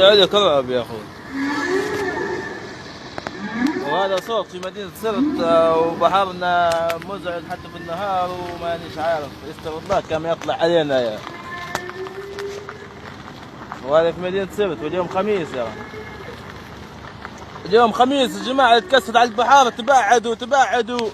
عليك رعب يا اخوي. وهذا صوت في مدينة سرت، وبحرنا مزعج حتى في النهار، ومانيش عارف يستر الله كم يطلع علينا يا. وهذا في مدينة سرت، واليوم خميس يا رب. اليوم خميس يا جماعة، يتكسر على البحار، تبعدوا تبعدوا.